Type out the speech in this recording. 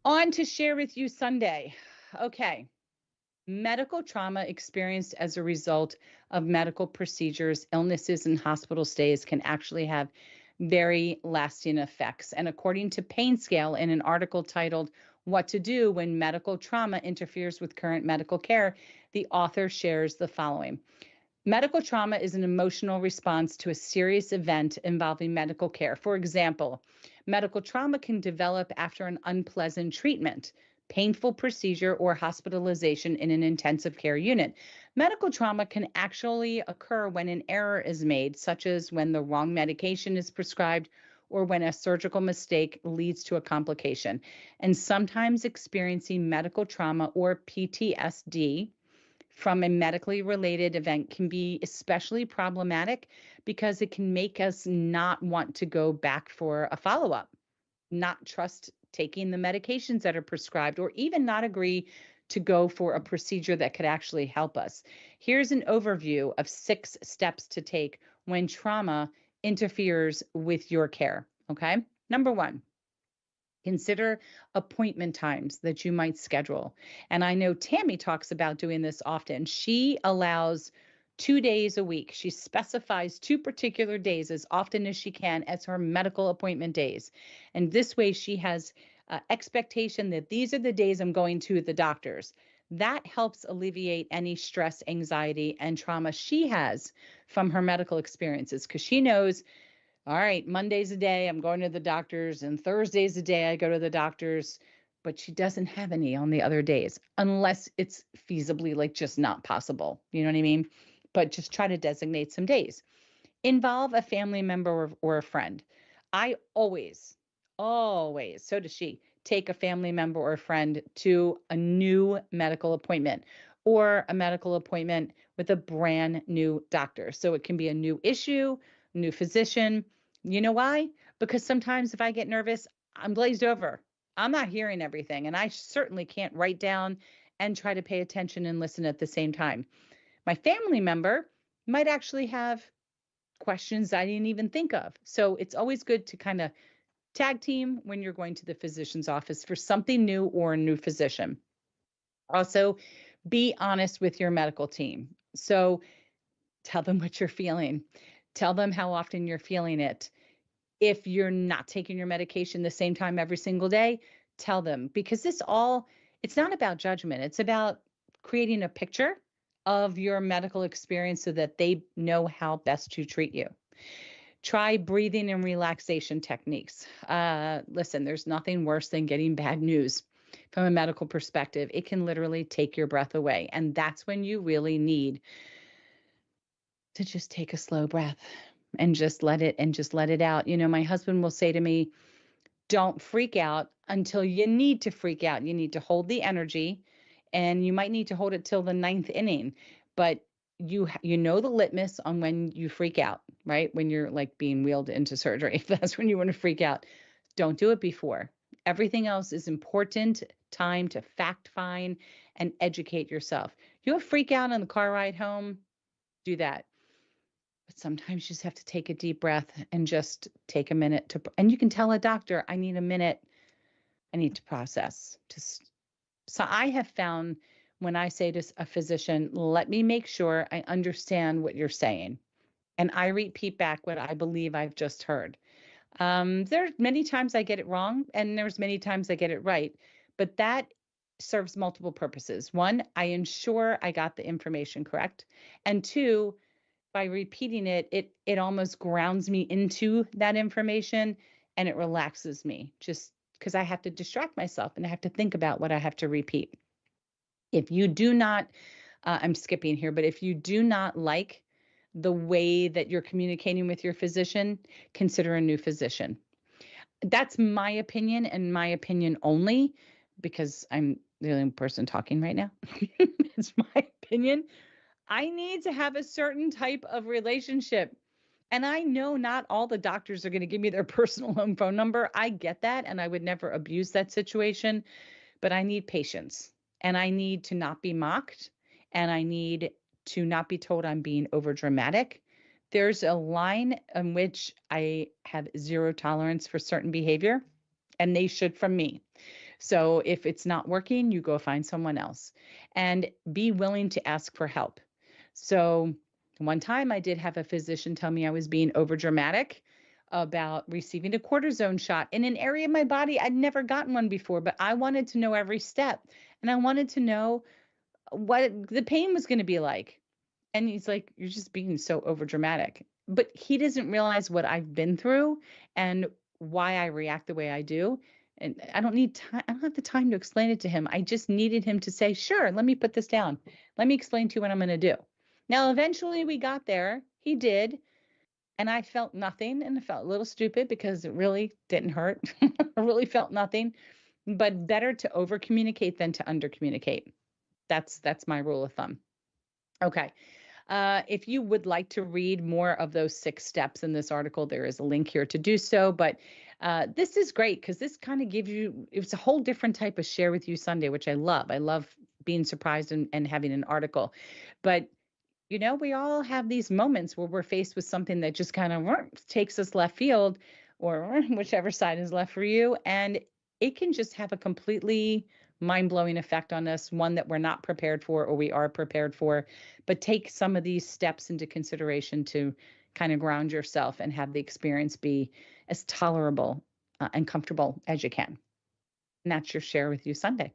On to share with you Sunday. Okay. Medical trauma experienced as a result of medical procedures, illnesses, and hospital stays can actually have very lasting effects. And according to Pain Scale, in an article titled What to Do When Medical Trauma Interferes with Current Medical Care, the author shares the following. Medical trauma is an emotional response to a serious event involving medical care. For example, medical trauma can develop after an unpleasant treatment, painful procedure, or hospitalization in an intensive care unit. Medical trauma can actually occur when an error is made, such as when the wrong medication is prescribed or when a surgical mistake leads to a complication. And sometimes experiencing medical trauma or PTSD from a medically related event can be especially problematic because it can make us not want to go back for a follow up, not trust taking the medications that are prescribed, or even not agree to go for a procedure that could actually help us. Here's an overview of 6 steps to take when trauma interferes with your care. Okay. Number one, consider appointment times that you might schedule. And I know Tammy talks about doing this often. She allows 2 days a week. She specifies 2 particular days as often as she can as her medical appointment days. And this way, she has expectation that these are the days I'm going to the doctors. That helps alleviate any stress, anxiety, and trauma she has from her medical experiences because she knows, all right, Monday's a day I'm going to the doctors, and Thursday's a day I go to the doctors, but she doesn't have any on the other days unless it's feasibly like just not possible. You know what I mean? But just try to designate some days. Involve a family member or a friend. I always, so does she, take a family member or a friend to a new medical appointment or a medical appointment with a brand new doctor. So it can be a new issue, new physician. You know why? Because sometimes if I get nervous, I'm glazed over. I'm not hearing everything, and I certainly can't write down and try to pay attention and listen at the same time. My family member might actually have questions I didn't even think of. So it's always good to kind of tag team when you're going to the physician's office for something new or a new physician. Also, be honest with your medical team. So tell them what you're feeling, tell them how often you're feeling it. If you're not taking your medication the same time every single day, tell them because it's not about judgment. It's about creating a picture of your medical experience so that they know how best to treat you. Try breathing and relaxation techniques. Listen, there's nothing worse than getting bad news from a medical perspective. It can literally take your breath away. And that's when you really need to just take a slow breath and just let it out. You know, my husband will say to me, don't freak out until you need to freak out. You need to hold the energy, and you might need to hold it till the ninth inning. But you know the litmus on when you freak out, right? When you're like being wheeled into surgery, that's when you want to freak out. Don't do it before. Everything else is important time to fact find and educate yourself. You'll freak out on the car ride home, do that. But sometimes you just have to take a deep breath and just take a minute to, and you can tell a doctor, I need a minute. I need to process. Just so I have found when I say to a physician, let me make sure I understand what you're saying. And I repeat back what I believe I've just heard. There's many times I get it wrong, and there's many times I get it right. But that serves multiple purposes. One, I ensure I got the information correct. And two, by repeating it, it almost grounds me into that information and it relaxes me just because I have to distract myself and I have to think about what I have to repeat. If you do not, I'm skipping here, but if you do not like the way that you're communicating with your physician, consider a new physician. That's my opinion and my opinion only because I'm the only person talking right now. It's my opinion. I need to have a certain type of relationship. And I know not all the doctors are going to give me their personal home phone number. I get that. And I would never abuse that situation. But I need patience and I need to not be mocked and I need to not be told I'm being over dramatic. There's a line in which I have zero tolerance for certain behavior and they should from me. So if it's not working, you go find someone else and be willing to ask for help. So one time I did have a physician tell me I was being overdramatic about receiving a cortisone shot in an area of my body I'd never gotten one before, but I wanted to know every step and I wanted to know what the pain was going to be like. And he's like, "You're just being so overdramatic." But he doesn't realize what I've been through and why I react the way I do. And I don't need time. I don't have the time to explain it to him. I just needed him to say, "Sure, let me put this down. Let me explain to you what I'm going to do." Now, eventually we got there. He did. And I felt nothing and I felt a little stupid because it really didn't hurt. I really felt nothing, but better to over communicate than to under communicate. That's my rule of thumb. Okay. If you would like to read more of those 6 steps in this article, there is a link here to do so. But this is great because this kind of gives you, it's a whole different type of share with you Sunday, which I love. I love being surprised and having an article. But we all have these moments where we're faced with something that just kind of takes us left field or whichever side is left for you. And it can just have a completely mind blowing effect on us, one that we're not prepared for or we are prepared for. But take some of these steps into consideration to kind of ground yourself and have the experience be as tolerable and comfortable as you can. And that's your share with you Sunday.